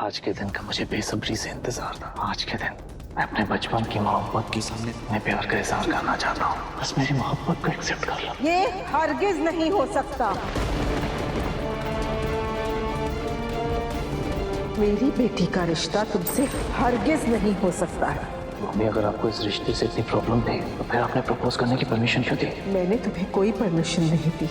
आज के दिन का मुझे बेसब्री से इंतजार था। आज के दिन मैं अपने बचपन की मोहब्बत के सामने अपने प्यार का इजहार करना चाहता हूँ। बस मेरी मोहब्बत को एक्सेप्ट कर लो। ये हरगिज नहीं हो सकता। मेरी बेटी का रिश्ता तुमसे हरगिज नहीं हो सकता है। मम्मी, अगर आपको इस रिश्ते से इतनी प्रॉब्लम थी तो फिर आपने प्रपोज करने की परमिशन क्यों दी? मैंने तुम्हें कोई परमिशन नहीं दी।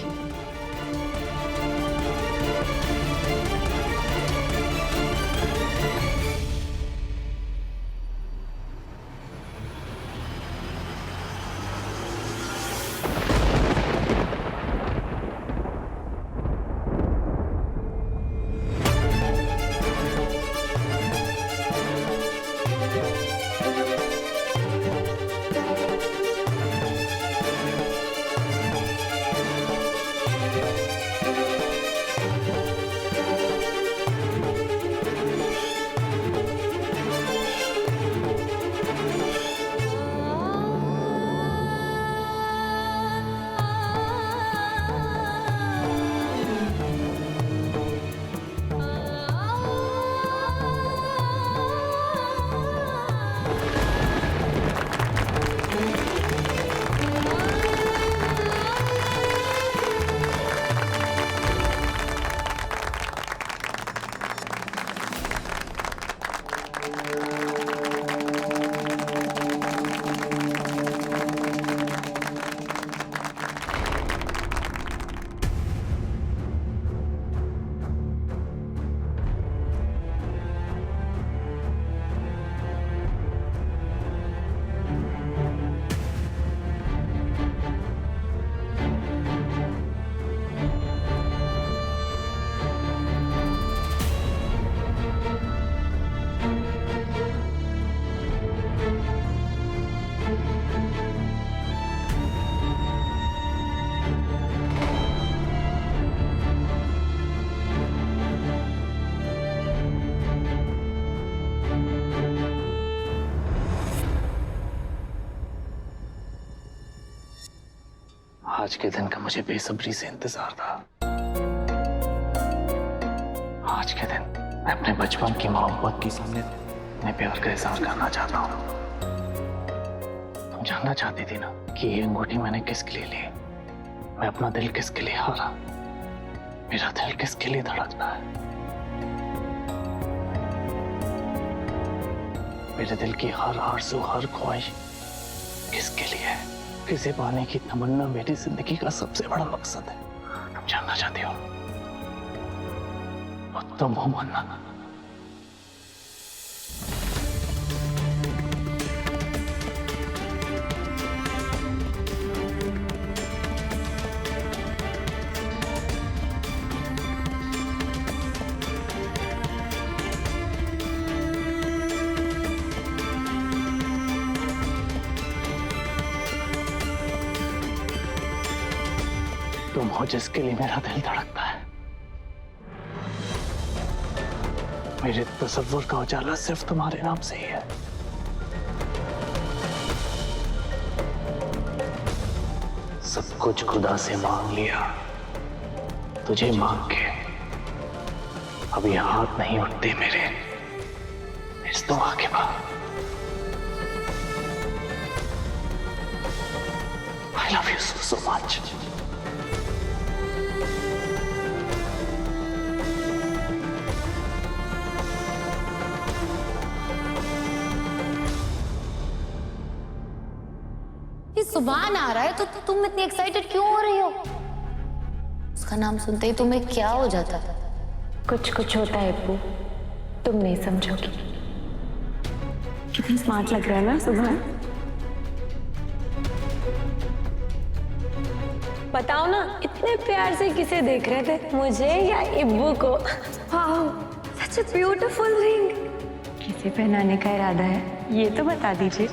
आज के दिन का मुझे बेसब्री से इंतजार था। आज के दिन मैं अपने बचपन की मोहब्बत के सामने अपने प्यार का इजहार करना चाहता हूँ। तुम जानना चाहती थी ना कि ये अंगूठी मैंने किसके लिए ली, मैं अपना दिल किसके लिए हारा, मेरा दिल किसके लिए धड़कता है। मेरे दिल की हर आरज़ू, हर ख्वाहिश किसके लिए है? किसे पाने की तमन्ना मेरी जिंदगी का सबसे बड़ा मकसद है। तुम जानना चाहती हो? तो मुंह मानना। तुम हो जिसके लिए मेरा दिल धड़कता है। मेरे तसव्वुर का उजाला सिर्फ तुम्हारे नाम से ही है। सब कुछ खुदा से मांग लिया, तुझे मांग के अब ये हाथ नहीं उठते मेरे इस दुआ के बाद। I love you so much. सुभान आ रहा है तो तुम इतनी एक्साइटेड क्यों हो रही हो? उसका नाम सुनते ही तुम्हें क्या हो जाता? कुछ कुछ होता है अप्पू, तुम नहीं समझोगी। कितनी स्मार्ट लग रहा है ना सुभान। बताओ ना, इतने प्यार से किसे देख रहे थे, मुझे या इब्बू को? Wow, such a beautiful ring. किसे पहनाने का इरादा है ये तो बता दीजिए।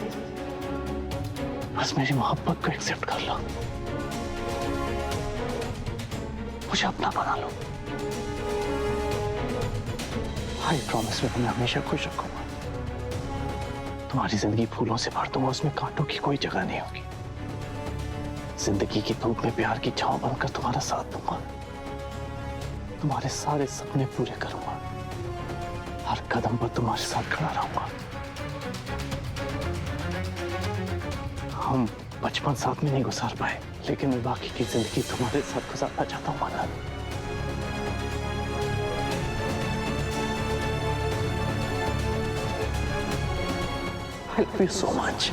बस मेरी मोहब्बत को एक्सेप्ट कर लो, मुझे अपना बना लो। आई प्रॉमिस मैं तुम्हें हमेशा खुश रखूंगा। तुम्हारी जिंदगी फूलों से भर दूंगा, उसमें कांटों की कोई जगह नहीं होगी। जिंदगी की धूप में प्यार की छांव बनकर तुम्हारा साथ दूंगा, तुम्हारे सारे सपने पूरे करूंगा, हर हर कदम पर तुम्हारे साथ खड़ा रहूंगा। हम बचपन साथ में नहीं गुजार पाए, लेकिन मैं बाकी की जिंदगी तुम्हारे साथ गुजारना चाहता हूँ मन्नत। I love you so much.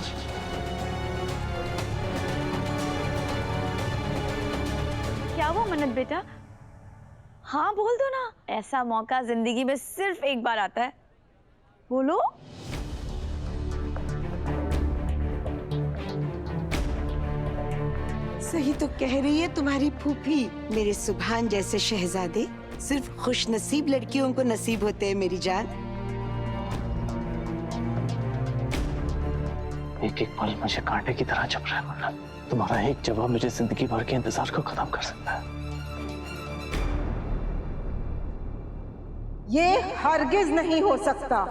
क्या वो मन्नत बेटा? हाँ बोल दो ना, ऐसा मौका जिंदगी में सिर्फ एक बार आता है। बोलो। सही तो कह रही है तुम्हारी फूफी। मेरे सुभान जैसे शहजादे सिर्फ खुशनसीब लड़कियों को नसीब होते हैं मेरी जान। एक एक पल मुझे कांटे की तरह चुभ रहा है मन्नत। तुम्हारा एक जवाब मुझे जिंदगी भर के इंतजार को खत्म कर सकता है। ये हरगिज नहीं हो सकता।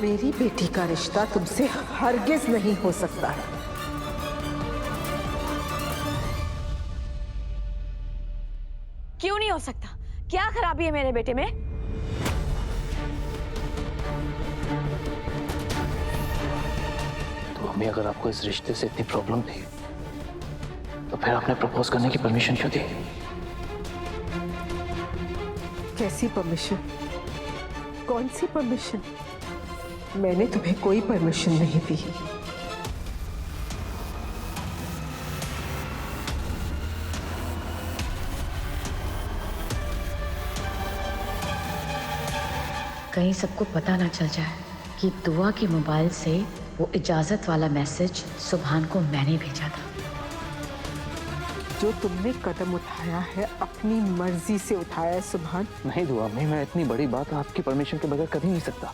मेरी बेटी का रिश्ता तुमसे हरगिज नहीं हो सकता है। क्यों नहीं हो सकता? क्या खराबी है मेरे बेटे में? तो मम्मी, अगर आपको इस रिश्ते से इतनी प्रॉब्लम थी तो फिर आपने प्रपोज करने की परमिशन क्यों दी? कैसी परमिशन? कौन सी परमिशन? मैंने तुम्हें कोई परमिशन नहीं दी। कहीं सबको पता ना चल जाए कि दुआ के मोबाइल से वो इजाजत वाला मैसेज सुभान को मैंने भेजा था। जो तुमने कदम उठाया है अपनी मर्जी से उठाया है सुभान। नहीं दुआ मम्मी, मैं इतनी बड़ी बात आपकी परमिशन के बगैर कर ही नहीं सकता।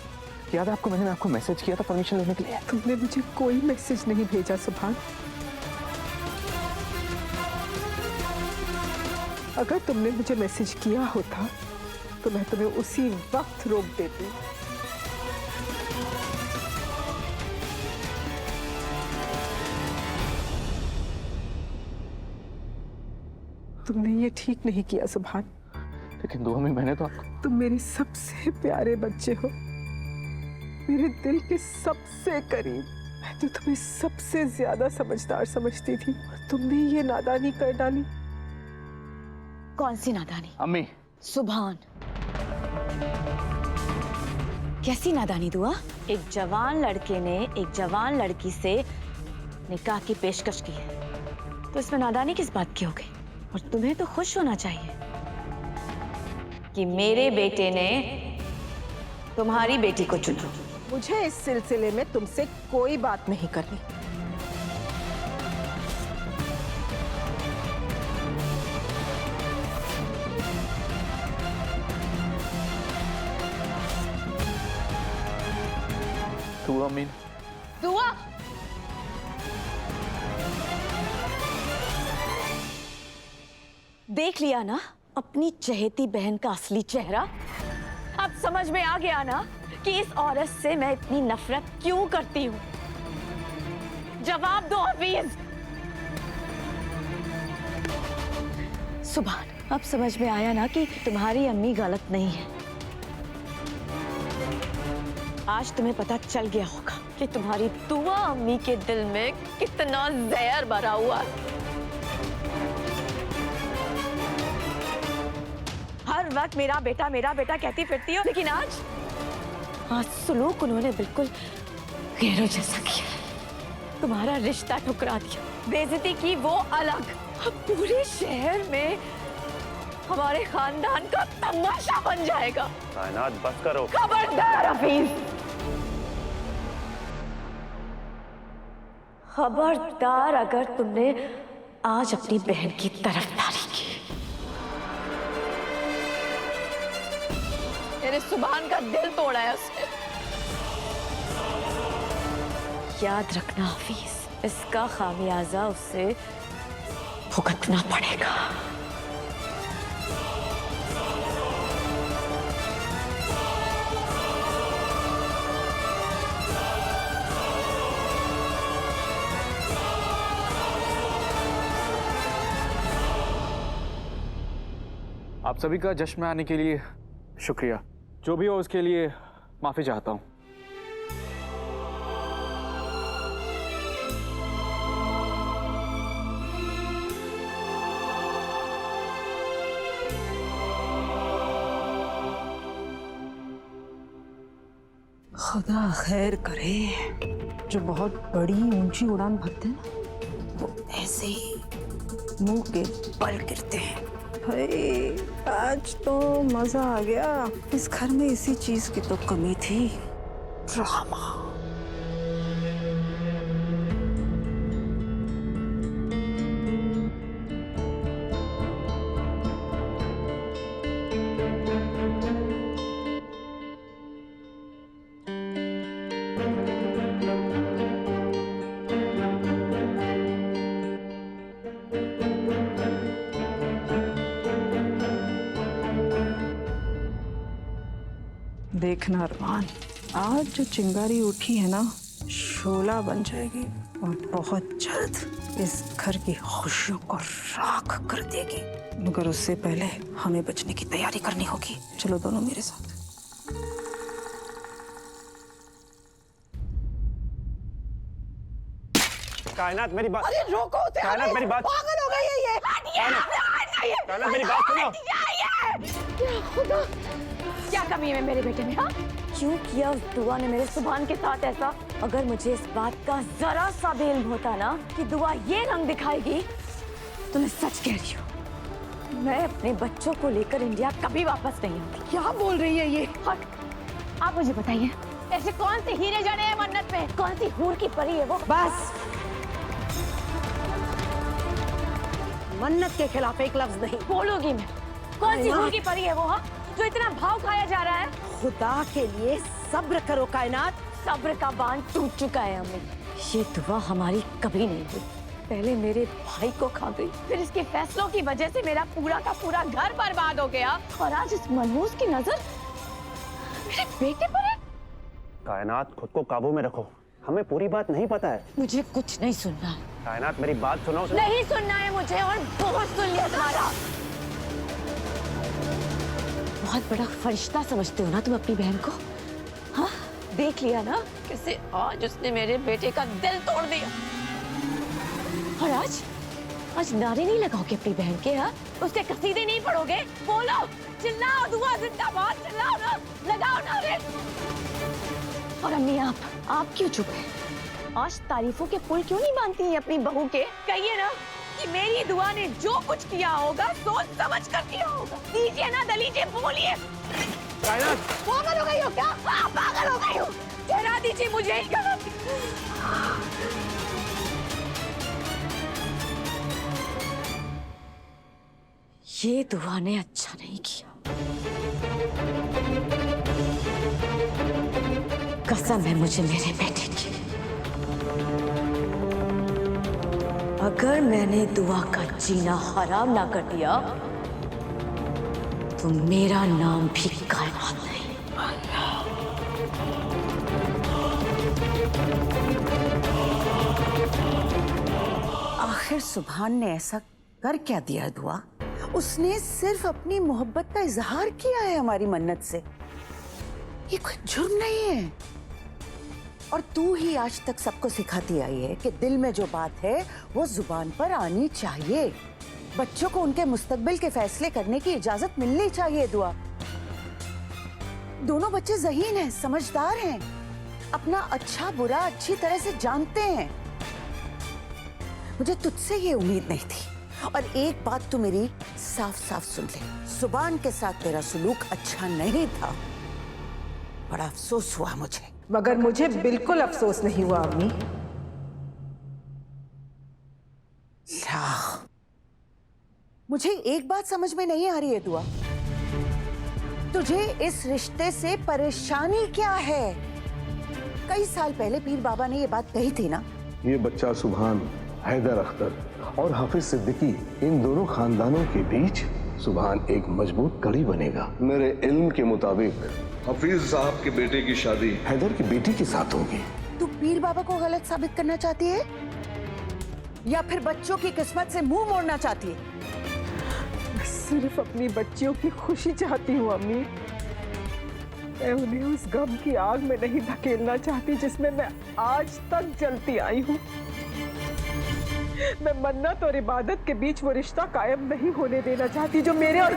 याद है आपको, मैंने आपको मैसेज किया था परमिशन लेने के लिए। तुमने मुझे कोई मैसेज नहीं भेजा सुभान। अगर तुमने मुझे मैसेज किया होता तो मैं तुम्हें उसी वक्त रोक देती। तुमने ये ठीक नहीं किया सुभान। लेकिन दुआ में मैंने तो आपको। तुम मेरे सबसे प्यारे बच्चे हो, मेरे दिल के सबसे करीब। मैं तो तुम्हें सबसे ज्यादा समझदार समझती थी और तुमने ये नादानी कर डाली। कौन सी नादानी? अम्मी। सुभान, कैसी नादानी दुआ? एक जवान लड़के ने एक जवान लड़की से निकाह की पेशकश की है, तो इसमें नादानी किस बात की हो गई? और तुम्हें तो खुश होना चाहिए कि मेरे बेटे ने तुम्हारी बेटी को चुना। मुझे इस सिलसिले में तुमसे कोई बात नहीं करनी। दुआ मीन। दुआ, देख लिया ना अपनी चहेती बहन का असली चेहरा? अब समझ में आ गया ना कि इस औरत से मैं इतनी नफरत क्यों करती हूँ? जवाब दो हफीज। सुभान, अब समझ में आया ना कि तुम्हारी अम्मी गलत नहीं है। आज तुम्हें पता चल गया होगा कि तुम्हारी दुआ अम्मी के दिल में कितना जहर भरा हुआ है। हर वक्त मेरा बेटा कहती फिरती हो, लेकिन आज सुलूक उन्होंने बिल्कुल गैरों जैसा किया। तुम्हारा रिश्ता ठुकरा दिया, बेइज्जती की वो अलग। अब पूरे शहर में हमारे खानदान का तमाशा बन जाएगा। कायनात बस करो। खबरदार हफीज, खबरदार अगर तुमने आज अपनी बहन की तरफदारी की। मेरे सुभान का दिल तोड़ा है उसने। याद रखना हफीज, इसका खामियाजा उससे भुगतना पड़ेगा। आप सभी का जश्न में आने के लिए शुक्रिया। जो भी हो उसके लिए माफी चाहता हूँ। खुदा खैर करे, जो बहुत बड़ी ऊंची उड़ान भरते हैं ना, वो ऐसे ही मुंह के बल गिरते हैं। भाई आज तो मजा आ गया। इस घर में इसी चीज की तो कमी थी, ड्रामा। देखना अरमान, आज जो चिंगारी उठी है ना, शोला बन जाएगी और बहुत जल्द इस घर की खुशियों को राख कर देगी। मगर उससे पहले हमें बचने की तैयारी करनी होगी। चलो दोनों मेरे साथ। कायनात मेरी बात। अरे रोको, कायनात मेरी बात। पागल हो गई है ये। कायनात मेरी बात सुनो। खुदा, क्या कमी है मेरे बेटे में? हाँ, क्यों किया उस दुआ ने मेरे सुभान के साथ ऐसा? अगर मुझे इस बात का जरा सा भी इल्म होता ना कि दुआ ये रंग दिखाएगी, तो मैं सच कह रही हूँ, मैं अपने बच्चों को लेकर इंडिया कभी वापस नहीं आऊंगी। क्या बोल रही है ये? हट, आप मुझे बताइए, ऐसे कौन से हीरे जड़े हैं मन्नत में? कौन सी हूर की परी है वो? बस, मन्नत के खिलाफ एक लफ्ज नहीं बोलूंगी मैं। कौन सी हूर की परी है वो? हाँ, जो इतना भाव खाया जा रहा है? खुदा के लिए सब्र करो कायनात। सब्र का बांध टूट चुका है अम्मी। ये दुआ हमारी कभी नहीं हुई। पहले मेरे भाई को खा गई, फिर इसके फैसलों की वजह से मेरा पूरा का पूरा घर बर्बाद हो गया, और आज इस मनहूस की नजर मेरे बेटे पर है। कायनात खुद को काबू में रखो, हमें पूरी बात नहीं पता है। मुझे कुछ नहीं सुनना है। कायनात मेरी बात सुनो। नहीं सुनना है मुझे, और बहुत सुन लिया तुम्हारा। बहुत बड़ा फरिश्ता समझते हो ना तुम अपनी बहन को? हाँ, देख लिया ना कैसे आज उसने मेरे बेटे का दिल तोड़ दिया। और आज नारे नहीं लगाओगे अपनी बहन के? हाँ, उसके कसीदे नहीं पढ़ोगे? बोलो, चिल्लाओ, दुआ जिंदाबाद चिल्लाओ ना, लगाओ नारे। और अम्मी आप क्यों चुप हैं? आज तारीफों के पुल क्यों नहीं बांधती हैं अपनी बहू के? कहिए ना कि मेरी दुआ ने जो कुछ किया होगा सोच समझ कर किया होगा। दीजिए ना दलीजिए, बोलिए। पागल हो गई हो क्या? पागल हो गई हो? ठहरा दीजिए मुझे ही गलत। ये दुआ ने अच्छा नहीं किया। कसम है मुझे मेरे बेटे की। अगर मैंने दुआ का जीना हराम ना कर दिया तो मेरा नाम भी कायनात नहीं। आखिर सुभान ने ऐसा कर क्या दिया दुआ? उसने सिर्फ अपनी मोहब्बत का इजहार किया है हमारी मन्नत से। ये कोई जुर्म नहीं है। और तू ही आज तक सबको सिखाती आई है कि दिल में जो बात है वो जुबान पर आनी चाहिए। बच्चों को उनके मुस्तकबिल के फैसले करने की इजाजत मिलनी चाहिए दुआ। दोनों बच्चे ज़हीन हैं, समझदार हैं, अपना अच्छा बुरा अच्छी तरह से जानते हैं। मुझे तुझसे ये उम्मीद नहीं थी। और एक बात तू मेरी साफ साफ सुन ले, सुभान के साथ तेरा सुलूक अच्छा नहीं था। बड़ा अफसोस हुआ मुझे। मगर मुझे बिल्कुल अफसोस नहीं हुआ अम्मी। मुझे एक बात समझ में नहीं आ रही है दुआ, तुझे इस रिश्ते से परेशानी क्या है? कई साल पहले पीर बाबा ने ये बात कही थी ना। ये बच्चा सुभान, हैदर अख्तर और हाफिज सिद्दीकी, इन दोनों खानदानों के बीच सुभान एक मजबूत कड़ी बनेगा। मेरे इल्म के मुताबिक हफीज साहब के बेटे की शादी हैदर की बेटी के साथ होगी। तू पीर बाबा को गलत साबित करना चाहती है या फिर बच्चों की किस्मत से मुंह मोड़ना चाहती है? मैं सिर्फ अपनी बच्चियों की खुशी चाहती हूँ अम्मी। मैं उन्हें उस गम की आग में नहीं धकेलना चाहती जिसमें मैं आज तक जलती आई हूँ। मैं मन्नत और इबादत के बीच वो रिश्ता कायम नहीं होने देना चाहती जो मेरे और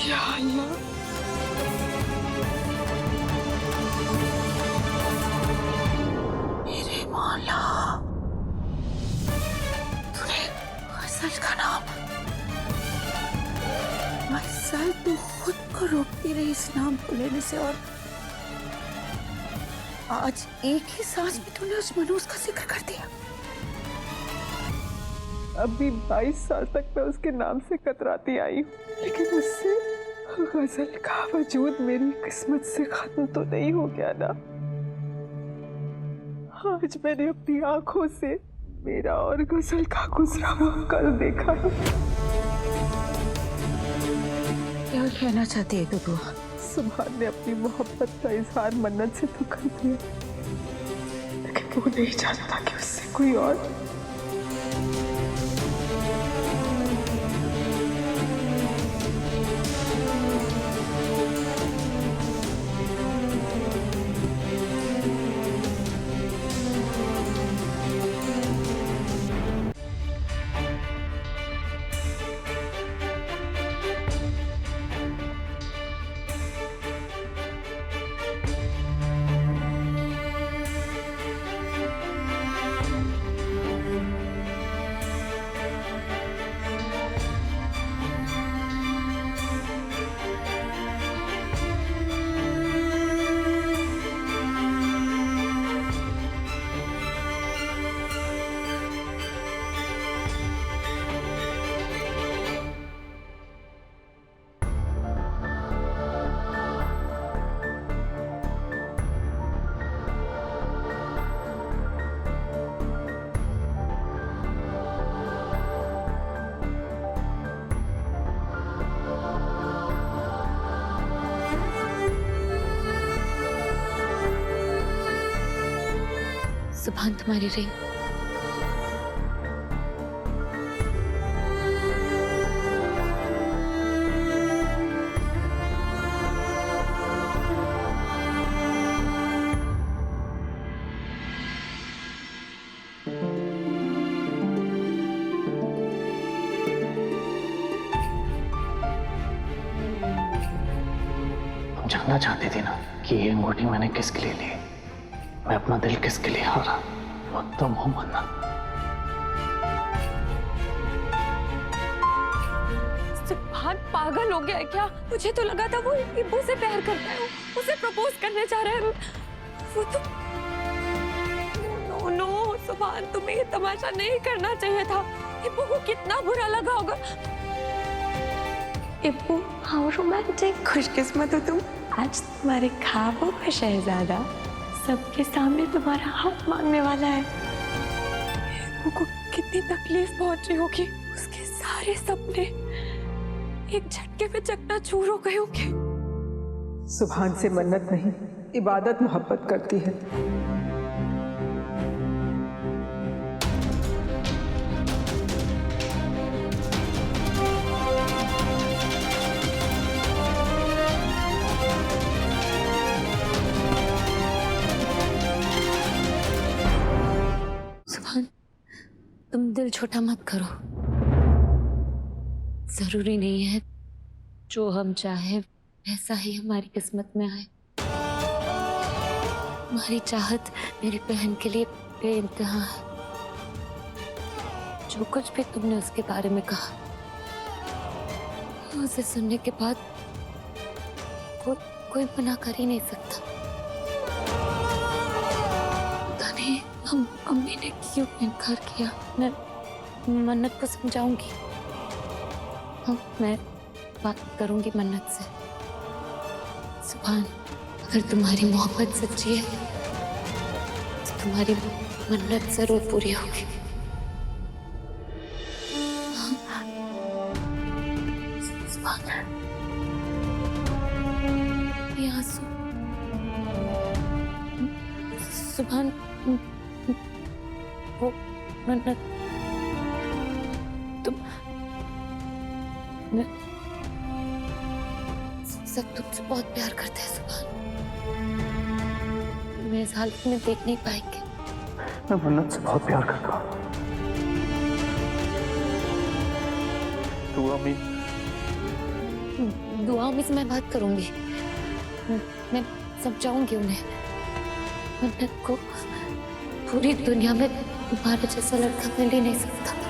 या अल्लाह, मेरे मौला, तूने गजल का नाम, गजल तू खुद को रोकती रही इस नाम को लेने से, और आज एक ही सांस में तूने उस मनूस का जिक्र कर दिया। अभी 22 साल तक मैं उसके नाम से कतराती आई हूँ, लेकिन उससे गजल का वजूद मेरी किस्मत से खत्म तो नहीं हो गया ना। आज मैंने अपनी आंखों से मेरा और गजल का गुजरा हुआ कल देखा है। क्या कहना चाहती है तू? सुभान ने अपनी मोहब्बत का इजहार मन्नत से तो कर दिया, लेकिन वो नहीं जानता कि उससे कोई और सुभान तुम्हारी रिंग। तुम जानना चाहती थी ना कि ये अंगूठी मैंने किसके लिए ली, मैं अपना दिल किसके लिए हारा? वो तुम हो मन्नत। सुभान पागल हो गया है क्या? मुझे तो लगा था वो इब्बू से प्यार करता है, उसे प्रपोज करने जा रहा है। वो तो नो नो सुभान, तुम्हें ये तमाशा नहीं करना चाहिए था। इब्बू को कितना बुरा लगा होगा। इब्बू हाउ रोमांटिक, खुशकिस्मत हो तुम। आज तुम्हारे ख्वाबों का शहजादा सबके सामने तुम्हारा हाथ मांगने वाला है। इब्बू को कितनी तकलीफ पहुंच रही होगी, उसके सारे सपने एक झटके में चकनाचूर हो गए होंगे। सुभान से मन्नत नहीं, इबादत मोहब्बत करती है। तुम दिल छोटा मत करो। जरूरी नहीं है जो हम चाहे वैसा ही हमारी किस्मत में आए। तुम्हारी चाहत मेरी बहन के लिए बेइंतहा है। जो कुछ भी तुमने उसके बारे में कहा, उसे सुनने के बाद कोई मना कर ही नहीं सकता। पता नहीं हम अम्मी ने क्यों इनकार किया। मैं मन्नत को समझाऊंगी। हाँ, मैं बात करूंगी मन्नत से। सुभान, अगर तुम्हारी मोहब्बत सच्ची है तो तुम्हारी मन्नत जरूर पूरी होगी। सुभान, ये आंसू। सुभान, वो मन्नत, तुम सब तुमसे बहुत प्यार करते हैं सुभान। तुम्हें इस हालत में देख नहीं पाएंगे। मैं मन्नत से बहुत प्यार करता हूँ। दुआ में से मैं बात करूंगी। मैं समझाऊंगी उन्हें। मन्नत को पूरी दुनिया में तुम्हारे जैसा लड़का मिल ही नहीं सकता।